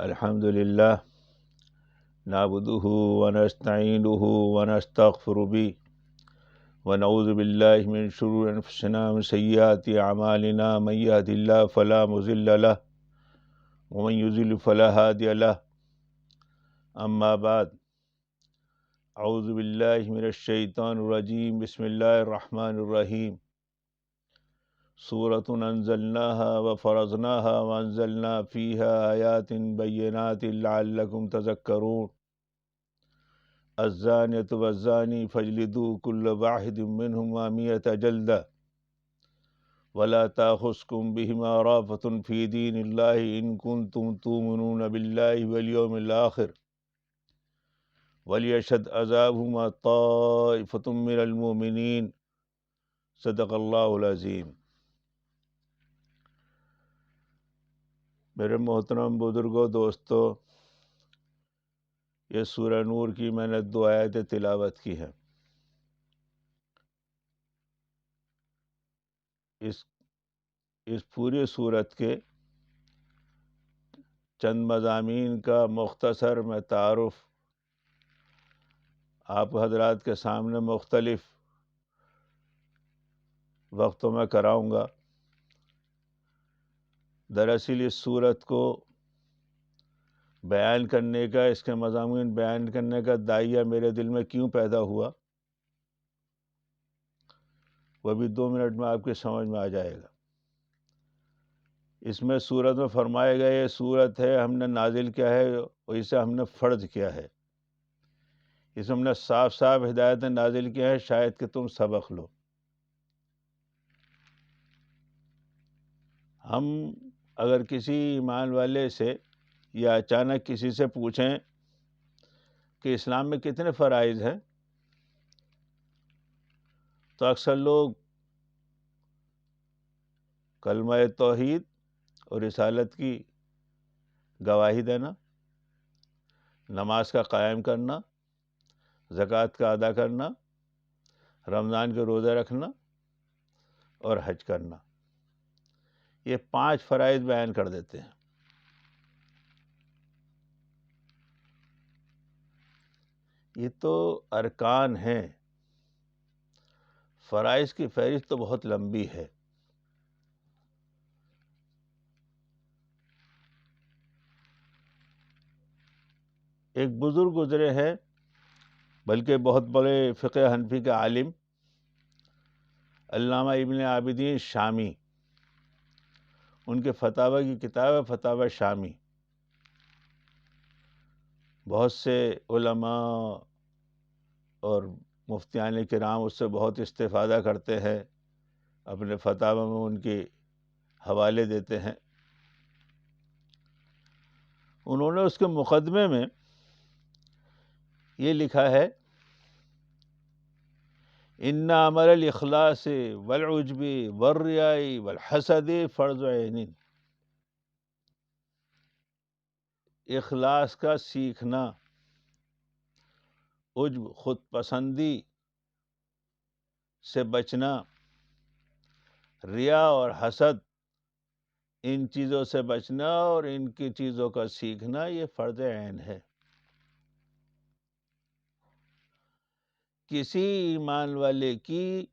الحمد للہ نعبده ونستعینه ونستغفر به ونعوذ باللہ من شرور انفسنا ومن سیئات اعمالنا من یهد اللہ فلا مضل له ومن یضلل فلا هادی له اما بعد اعوذ باللہ من الشیطان الرجیم بسم اللہ الرحمن الرحیم سورۃ انزلناها وفرضناها وانزلنا فیها آیات بینات لعلکم تذکرون الزانیۃ والزانی فاجلدوا کل واحد منہما مئۃ جلدہ ولا تأخذکم بہما رأفۃ فی دین اللہ ان کنتم تؤمنون باللہ والیوم الآخر ولیشہد عذابہما طائفۃ من المؤمنین صدق اللہ العظیم۔ میرے محترم بزرگوں، دوستو، یہ سورہ نور کی میں نے 2 آیتیں تلاوت کی ہیں۔ اس پوری سورت کے چند مضامین کا مختصر میں تعارف آپ حضرات کے سامنے مختلف وقتوں میں کراؤں گا۔ دراصل اس سورت کو بیان کرنے کا، اس کے مضامین بیان کرنے کا داعیہ میرے دل میں کیوں پیدا ہوا، وہ بھی 2 منٹ میں آپ کی سمجھ میں آ جائے گا۔ اس میں سورت میں فرمایا گیا یہ سورت ہے ہم نے نازل کیا ہے اور اسے ہم نے فرض کیا ہے، اس میں ہم نے صاف صاف ہدایتیں نازل کیا ہے شاید کہ تم سبق لو۔ ہم اگر کسی ایمان والے سے یا اچانک کسی سے پوچھیں کہ اسلام میں کتنے فرائض ہیں، تو اکثر لوگ کلمہ توحید اور رسالت کی گواہی دینا، نماز کا قائم کرنا، زکوٰۃ کا ادا کرنا، رمضان کے روزے رکھنا اور حج کرنا، یہ 5 فرائض بیان کر دیتے ہیں۔ یہ تو ارکان ہیں، فرائض کی فہرست تو بہت لمبی ہے۔ ایک بزرگ گزرے ہیں، بلکہ بہت بڑے فقہ حنفی کے عالم، علامہ ابن عابدین شامی، ان کے فتاوی کی کتاب ہے فتاوی شامی۔ بہت سے علماء اور مفتیان کرام اس سے بہت استفادہ کرتے ہیں، اپنے فتاوی میں ان کے حوالے دیتے ہیں۔ انہوں نے اس کے مقدمے میں یہ لکھا ہے، ان عمل الاخلاص والعجب والریاء والحسد فرض عین۔ اخلاص کا سیکھنا، عجب خود پسندی سے بچنا، ریا اور حسد ان چیزوں سے بچنا اور ان کی چیزوں کا سیکھنا یہ فرض عین ہے۔ کسی ایمان والے کی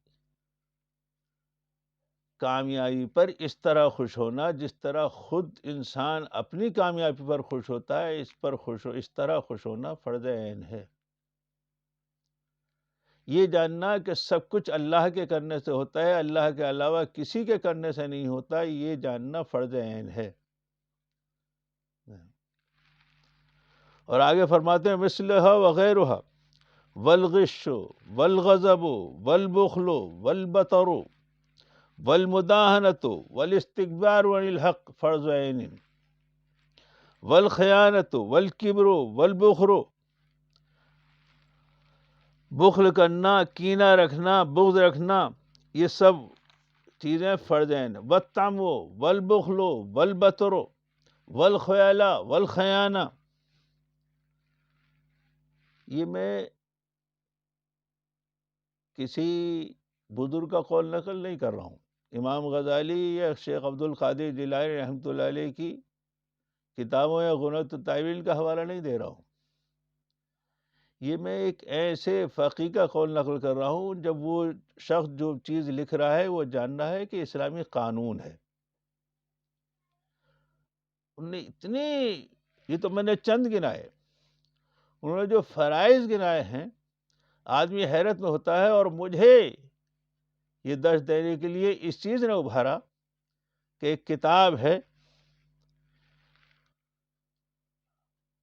کامیابی پر اس طرح خوش ہونا جس طرح خود انسان اپنی کامیابی پر خوش ہوتا ہے، اس طرح خوش ہونا فرض عین ہے۔ یہ جاننا کہ سب کچھ اللہ کے کرنے سے ہوتا ہے، اللہ کے علاوہ کسی کے کرنے سے نہیں ہوتا، یہ جاننا فرض عین ہے۔ اور آگے فرماتے ہیں مثلھا وغیرھا والغش والغضب والبخل والبطر والمداہنۃ والاستکبار عن الحق فرض عین والخیانۃ والکبر والبخل، بخل کرنا، کینہ رکھنا، بغض رکھنا، یہ سب چیزیں فرض عین۔ والطمع والبخل والبطر والخیانہ والخیانہ، یہ میں کسی بزرگ کا قول نقل نہیں کر رہا ہوں، امام غزالی یا شیخ عبد القادر جیلانی رحمۃ اللہ علیہ کی کتابوں یا غنۃ التاویل کا حوالہ نہیں دے رہا ہوں، یہ میں ایک ایسے فقیہ کا قول نقل کر رہا ہوں جب وہ شخص جو چیز لکھ رہا ہے وہ جان رہا ہے کہ اسلامی قانون ہے. انہوں نے اتنے، یہ تو میں نے چند گنائے، انہوں نے جو فرائض گنائے ہیں آدمی حیرت میں ہوتا ہے. اور مجھے یہ درس دینے کے لیے اس چیز نے ابھارا کہ ایک کتاب ہے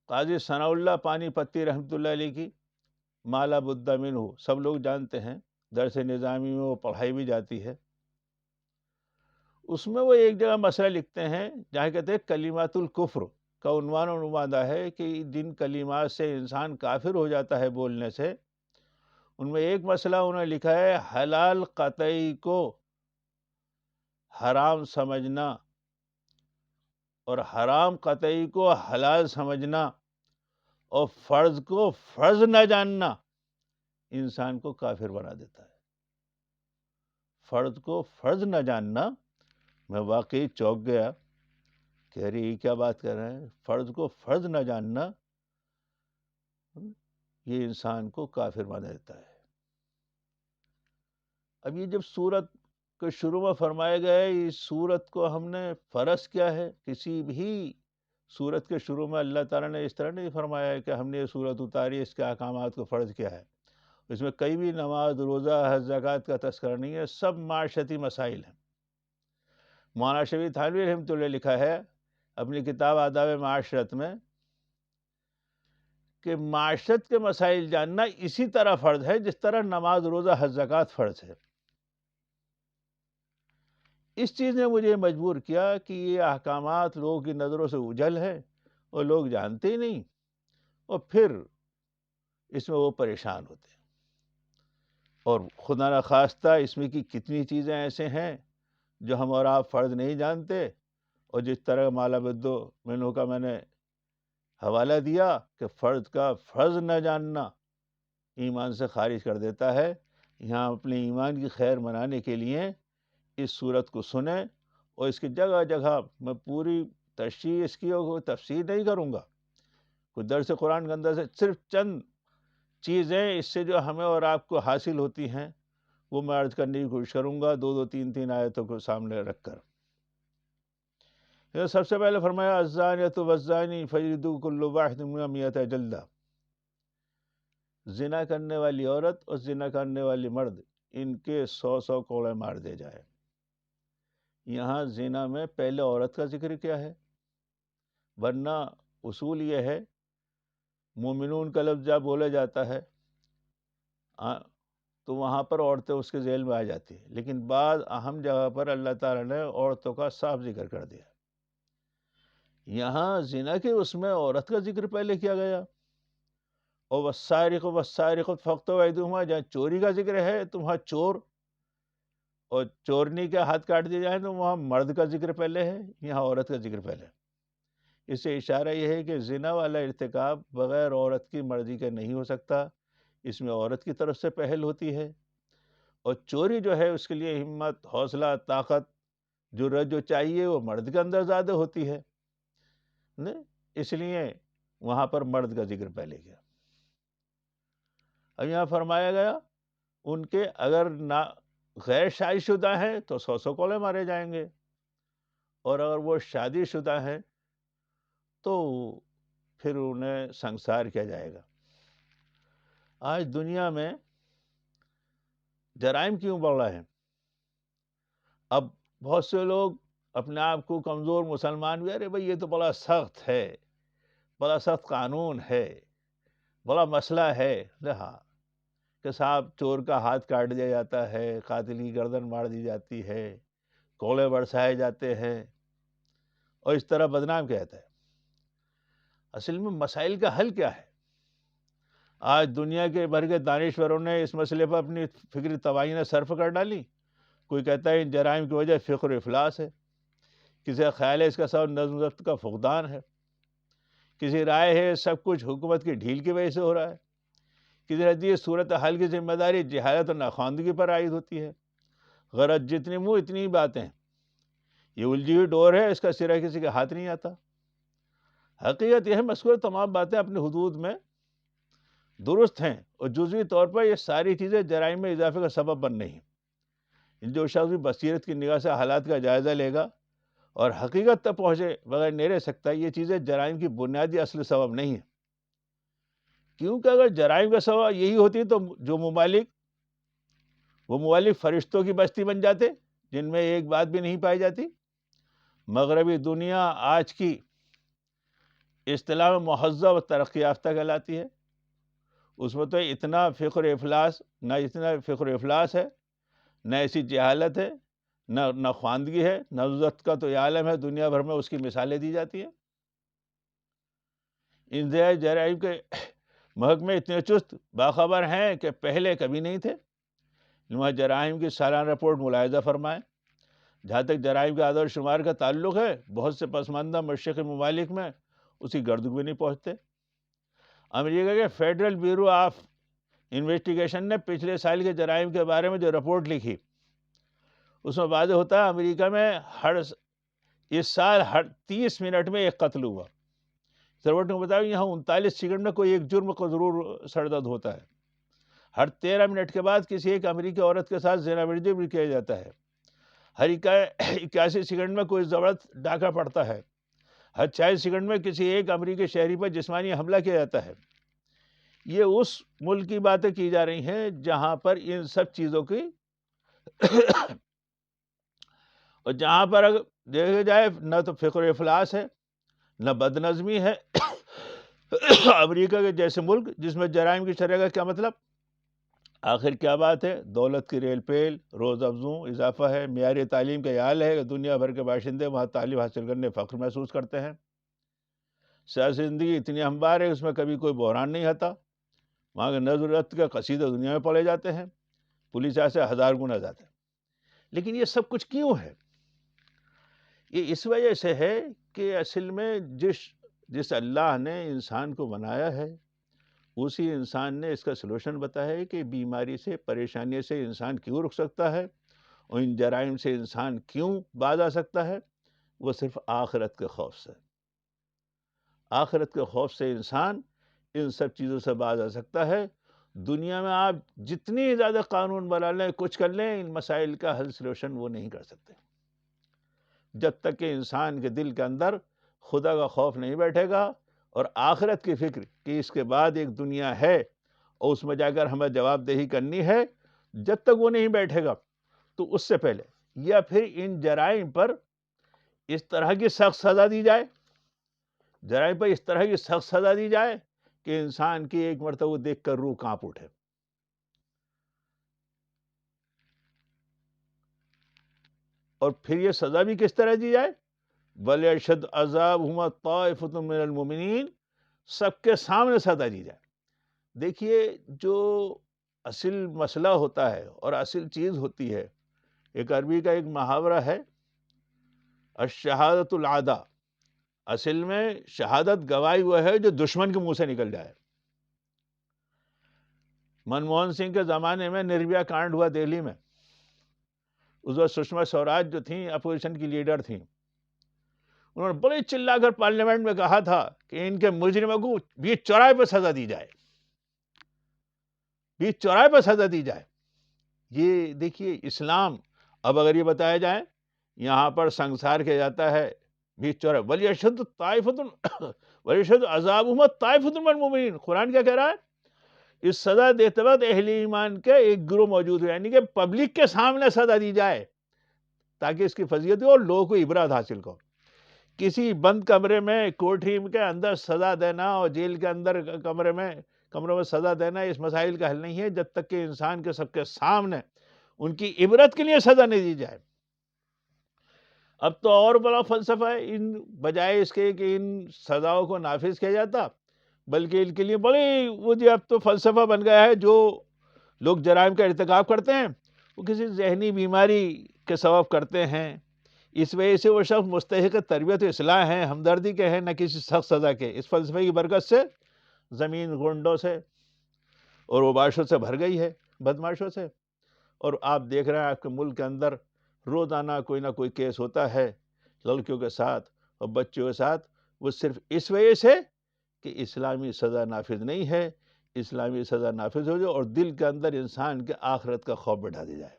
قاضی ثناء اللہ پانی پتی رحمۃ اللہ علیہ کی، مالا بدھ منہ، سب لوگ جانتے ہیں، درس نظامی میں وہ پڑھائی بھی جاتی ہے. اس میں وہ ایک جگہ مسئلہ لکھتے ہیں جہاں کہتے ہیں کلمات الکفر کا عنوان و نمایاں ہے کہ جن کلمات سے انسان کافر ہو جاتا ہے بولنے سے، ان میں ایک مسئلہ انہوں نے لکھا ہے حلال قطعی کو حرام سمجھنا اور حرام قطعی کو حلال سمجھنا اور فرض کو فرض نہ جاننا انسان کو کافر بنا دیتا ہے. فرض کو فرض نہ جاننا، میں واقعی چونک گیا کہ ارے یہ کیا بات کر رہے ہیں، فرض کو فرض نہ جاننا یہ انسان کو کافر بنا دیتا ہے. اب یہ جب سورت کے شروع میں فرمایا گیا ہے، اس سورت کو ہم نے فرض کیا ہے، کسی بھی سورت کے شروع میں اللہ تعالیٰ نے اس طرح نہیں فرمایا ہے کہ ہم نے یہ سورت اتاری اس کے احکامات کو فرض کیا ہے. اس میں کئی بھی نماز، روزہ، حج، زکوٰۃ کا تذکرہ نہیں ہے، سب معاشرتی مسائل ہیں. مولانا شفیع تھانوی رحمۃ اللہ لکھا ہے اپنی کتاب آداب معاشرت میں کہ معاشرت کے مسائل جاننا اسی طرح فرض ہے جس طرح نماز، روزہ، حج، زکوٰۃ فرض ہے. اس چیز نے مجھے مجبور کیا کہ یہ احکامات لوگوں کی نظروں سے اوجھل ہے اور لوگ جانتے ہی نہیں، اور پھر اس میں وہ پریشان ہوتے ہیں. اور خدا نخواستہ اس میں کی کتنی چیزیں ایسے ہیں جو ہم اور آپ فرض نہیں جانتے، اور جس طرح مالا بدو مینو کا میں نے حوالہ دیا کہ فرض کا فرض نہ جاننا ایمان سے خارج کر دیتا ہے. یہاں اپنے ایمان کی خیر منانے کے لیے اس صورت کو سنیں، اور اس کی جگہ جگہ میں پوری تشریح اس کی اور تفسیر نہیں کروں گا، کوئی درس قرآن کے اندر سے صرف چند چیزیں اس سے جو ہمیں اور آپ کو حاصل ہوتی ہیں وہ میں عرض کرنے کی کوشش کروں گا، دو تین آیتوں کو سامنے رکھ کر. سب سے پہلے فرمایا الزانیۃ والزانی فجلدوا کل واحد منہما مئۃ جلدہ، زنا کرنے والی عورت اور زنا کرنے والی مرد ان کے 100 کوڑے مار دے جائے. یہاں زنا میں پہلے عورت کا ذکر کیا ہے، ورنہ اصول یہ ہے مومنون کا لفظ جب بولا جاتا ہے تو وہاں پر عورتیں اس کے ذیل میں آ جاتی ہیں، لیکن بعض اہم جگہ پر اللہ تعالیٰ نے عورتوں کا صاف ذکر کر دیا. یہاں زنا کے اس میں عورت کا ذکر پہلے کیا گیا، اور والسارق والسارقۃ فاقطعوا ایدیہما، جہاں چوری کا ذکر ہے تو وہاں چور اور چورنی کے ہاتھ کاٹ دیے جائیں تو وہاں مرد کا ذکر پہلے ہے، یہاں عورت کا ذکر پہلے ہے. اس سے اشارہ یہ ہے کہ زنا والا ارتکاب بغیر عورت کی مرضی کے نہیں ہو سکتا، اس میں عورت کی طرف سے پہل ہوتی ہے. اور چوری جو ہے اس کے لیے ہمت، حوصلہ، طاقت، جرأت جو چاہیے وہ مرد کے اندر زیادہ ہوتی ہے، اس لیے وہاں پر مرد کا ذکر پہلے کیا. اب یہاں فرمایا گیا ان کے اگر غیر شادی شدہ ہیں تو 100 کوڑے مارے جائیں گے، اور اگر وہ شادی شدہ ہیں تو پھر انہیں سنسار کیا جائے گا. آج دنیا میں جرائم کیوں بڑھ رہے ہیں؟ اب بہت سے لوگ اپنے آپ کو کمزور مسلمان بھی، ارے بھائی یہ تو بڑا سخت ہے، بڑا سخت قانون ہے، بڑا مسئلہ ہے. ہاں کہ صاحب چور کا ہاتھ کاٹ دیا جاتا ہے، قاتل کی گردن مار دی جاتی ہے، کوڑے برسائے جاتے ہیں، اور اس طرح بدنام کیا جاتا ہے. اصل میں مسائل کا حل کیا ہے؟ آج دنیا کے بھر کے دانشوروں نے اس مسئلے پر اپنی فکری توانائی صرف کر ڈالی. کوئی کہتا ہے ان جرائم کی وجہ فقر و افلاس ہے، کسی کا خیال ہے اس کا سبب نظم و ضبط کا فقدان ہے، کسی رائے ہے سب کچھ حکومت کی ڈھیل کی وجہ سے ہو رہا ہے، کسی نتیجے صورت حال کی ذمہ داری جہالت اور ناخواندگی پر عائد ہوتی ہے. غرض جتنی منہ اتنی ہی باتیں، یہ الجھی ہوئی ڈور ہے، اس کا سرا کسی کے ہاتھ نہیں آتا. حقیقت یہ ہے مذکورہ تمام باتیں اپنے حدود میں درست ہیں، اور جزوی طور پر یہ ساری چیزیں جرائم میں اضافے کا سبب بن رہی ہیں۔ جو شخص بھی بصیرت کی نگاہ سے حالات کا جائزہ لے گا اور حقیقت تک پہنچے بغیر نہیں رہ سکتا، یہ چیزیں جرائم کی بنیادی اصل سبب نہیں ہیں۔ کیونکہ اگر جرائم کا سبب یہی ہوتی تو وہ ممالک فرشتوں کی بستی بن جاتے جن میں ایک بات بھی نہیں پائی جاتی۔ مغربی دنیا آج کی اصطلاح میں مہذب و ترقی یافتہ کہلاتی ہے۔ اس میں تو اتنا فقر و افلاس ہے، نہ ایسی جہالت ہے، نہ خواندگی ہے، نہ ضرورت کا تو یہ عالم ہے، دنیا بھر میں اس کی مثالیں دی جاتی ہیں۔ انتہائی جرائم کے محکمے اتنے چست باخبر ہیں کہ پہلے کبھی نہیں تھے۔ وہاں جرائم کی سالانہ رپورٹ ملاحظہ فرمائیں۔ جہاں تک جرائم کے اعداد و شمار کا تعلق ہے، بہت سے پسماندہ مشرقی ممالک میں اس کی گردش بھی نہیں پہنچتے۔ امریکہ کے فیڈرل بیورو آف انویسٹیگیشن نے پچھلے سال کے جرائم کے بارے میں جو رپورٹ لکھی، اس میں واضح ہوتا ہے امریکہ میں اس سال ہر 30 منٹ میں ایک قتل ہوا۔ رپورٹ نے بتایا یہاں 39 سیکنڈ میں کوئی ایک جرم کو ضرور سرزد ہوتا ہے۔ ہر 13 منٹ کے بعد کسی ایک امریکی عورت کے ساتھ زنا مرجی بھی کیا جاتا ہے۔ ہر 81 سیکنڈ میں کوئی زبردست ڈاکہ پڑتا ہے۔ ہر 40 سیکنڈ میں کسی ایک امریکی شہری پر جسمانی حملہ کیا جاتا ہے۔ یہ اس ملک کی باتیں کی جا رہی ہیں جہاں پر ان سب چیزوں کی اور جہاں پر اگر دیکھا جائے نہ تو فقر و افلاس ہے، نہ بد نظمی ہے۔ امریکہ کے جیسے ملک جس میں جرائم کی شرح کا کیا مطلب؟ آخر کیا بات ہے؟ دولت کی ریل پیل، روز افزوں اضافہ ہے، معیاری تعلیم کا یہ حال ہے کہ دنیا بھر کے باشندے وہاں تعلیم حاصل کرنے فخر محسوس کرتے ہیں۔ سیاسی زندگی اتنی ہموار ہے، اس میں کبھی کوئی بحران نہیں آتا۔ وہاں کے نظم و ضبط کے قصیدے دنیا میں پڑھے جاتے ہیں، پولیس ایسے 1000 گنا زیادہ ہے۔ لیکن یہ سب کچھ کیوں ہے؟ یہ اس وجہ سے ہے کہ اصل میں جس اللہ نے انسان کو بنایا ہے، اسی انسان نے اس کا سلوشن بتایا ہے کہ بیماری سے، پریشانی سے انسان کیوں رک سکتا ہے اور ان جرائم سے انسان کیوں باز آ سکتا ہے۔ وہ صرف آخرت کے خوف سے۔ آخرت کے خوف سے انسان ان سب چیزوں سے باز آ سکتا ہے۔ دنیا میں آپ جتنی زیادہ قانون بنا لیں، کچھ کر لیں، ان مسائل کا حل سلوشن وہ نہیں کر سکتے جب تک کہ انسان کے دل کے اندر خدا کا خوف نہیں بیٹھے گا اور آخرت کی فکر کہ اس کے بعد ایک دنیا ہے اور اس میں جا کر ہمیں جواب دہی کرنی ہے، جب تک وہ نہیں بیٹھے گا تو اس سے پہلے یا پھر ان جرائم پر اس طرح کی سخت سزا دی جائے، جرائم پر اس طرح کی سخت سزا دی جائے کہ انسان کی ایک مرتبہ دیکھ کر روح کانپ اٹھے۔ اور پھر یہ سزا بھی کس طرح دی جائے؟ وَلْيَشْهَدْ عَذَابَهُمَا طَائِفَةٌ مِّنَ الْمُؤْمِنِينَ، سب کے سامنے سزا دی جائے۔ دیکھیے جو اصل مسئلہ ہوتا ہے اور اصل چیز ہوتی ہے، ایک عربی کا ایک محاورہ ہے، الشہادۃ العادہ، اصل میں شہادت گواہی وہ ہے جو دشمن کے منہ سے نکل جائے۔ منموہن سنگھ کے زمانے میں نربھیا کانڈ ہوا دہلی میں، اس وقت سشما سوراج جو تھیں اپوزیشن کی لیڈر تھیں، انہوں نے بڑے چلا کر پارلیمنٹ میں کہا تھا کہ ان کے مجرموں کو بیچ چوراہے پہ سزا دی جائے، بیچ چوراہے پہ سزا دی جائے۔ یہ دیکھیے اسلام، اب اگر یہ بتایا جائے یہاں پر سنسار کیا جاتا ہے بیچ چوراہے، وَلْيَشْهَدْ طَائِفَةٌ وَلْيَشْهَدْ عَذَابَهُمَا طَائِفَةٌ مِّنَ الْمُؤْمِنِينَ، قرآن کیا کہہ رہا ہے؟ اس سزا دیتے وقت اہل ایمان کے ایک گروہ موجود ہے، یعنی کہ پبلک کے سامنے سزا دی جائے تاکہ اس کی فضیلت ہو اور لوگوں کو عبرت حاصل ہو۔ کسی بند کمرے میں، کورٹ روم کے اندر سزا دینا اور جیل کے اندر کمروں میں سزا دینا اس مسائل کا حل نہیں ہے جب تک کہ انسان کے سب کے سامنے ان کی عبرت کے لیے سزا نہیں دی جائے۔ اب تو اور بڑا فلسفہ ہے، ان بجائے اس کے کہ ان سزاؤں کو نافذ کیا جاتا، بلکہ ان کے لیے بڑی وہ جو اب تو فلسفہ بن گیا ہے، جو لوگ جرائم کا ارتکاب کرتے ہیں وہ کسی ذہنی بیماری کے سبب کرتے ہیں، اس وجہ سے وہ شخص مستحق تربیت و اصلاح ہیں، ہمدردی کے ہیں، نہ کسی سخت سزا کے۔ اس فلسفے کی برکت سے زمین گنڈوں سے اور وباشوں سے بھر گئی ہے، بدماشوں سے، اور آپ دیکھ رہے ہیں آپ کے ملک کے اندر روزانہ کوئی نہ کوئی کیس ہوتا ہے لڑکیوں کے ساتھ اور بچوں کے ساتھ، وہ صرف اس وجہ سے کہ اسلامی سزا نافذ نہیں ہے. اسلامی سزا نافذ ہو جائے اور دل کے اندر انسان کے آخرت کا خوف بٹھا دی جائے.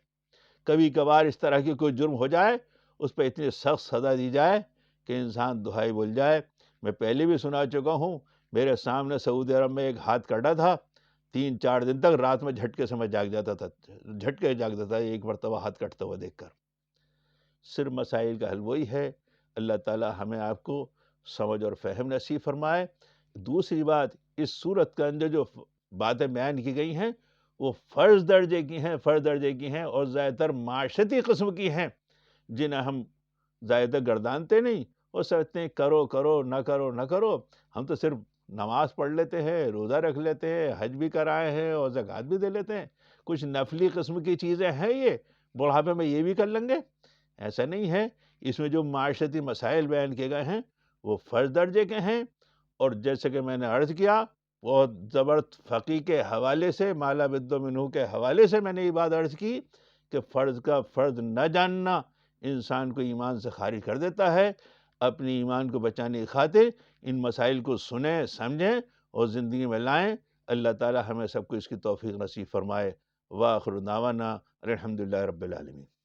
کبھی کبھار اس طرح کی کوئی جرم ہو جائے، اس پہ اتنی سخت سزا دی جائے کہ انسان دہائی بول جائے. میں پہلے بھی سنا چکا ہوں، میرے سامنے سعودی عرب میں ایک ہاتھ کٹا تھا، 3-4 دن تک رات میں جھٹکے سے میں جاگ جاتا تھا، جھٹکے جاگتا تھا ایک مرتبہ ہاتھ کٹتا ہوا دیکھ کر. صرف مسائل کا حل وہی ہے. اللہ تعالی ہمیں آپ کو سمجھ اور فہم نصیب فرمائے. دوسری بات، اس صورت کے اندر جو باتیں بیان کی گئی ہیں وہ فرض درجے کی ہیں، فرض درجے کی ہیں، اور زیادہ تر معاشرتی قسم کی ہیں جنہیں ہم زیادہ تر گردانتے نہیں اور سمجھتے ہیں کرو کرو نہ کرو نہ کرو. ہم تو صرف نماز پڑھ لیتے ہیں، روزہ رکھ لیتے ہیں، حج بھی کرائے ہیں اور زکوٰۃ بھی دے لیتے ہیں. کچھ نفلی قسم کی چیزیں ہیں، یہ بڑھاپے میں یہ بھی کر لیں گے. ایسا نہیں ہے. اس میں جو معاشرتی مسائل بیان کیے گئے ہیں وہ فرض درجے کے ہیں. اور جیسے کہ میں نے عرض کیا، بہت زبردست فقی کے حوالے سے، مالا بد منہ کے حوالے سے میں نے یہ بات عرض کی کہ فرض کا فرض نہ جاننا انسان کو ایمان سے خارج کر دیتا ہے. اپنی ایمان کو بچانے کی خاطر ان مسائل کو سنیں، سمجھیں اور زندگی میں لائیں. اللہ تعالی ہمیں سب کو اس کی توفیق نصیب فرمائے. وآخر دعوانا الحمدللہ رب العالمین.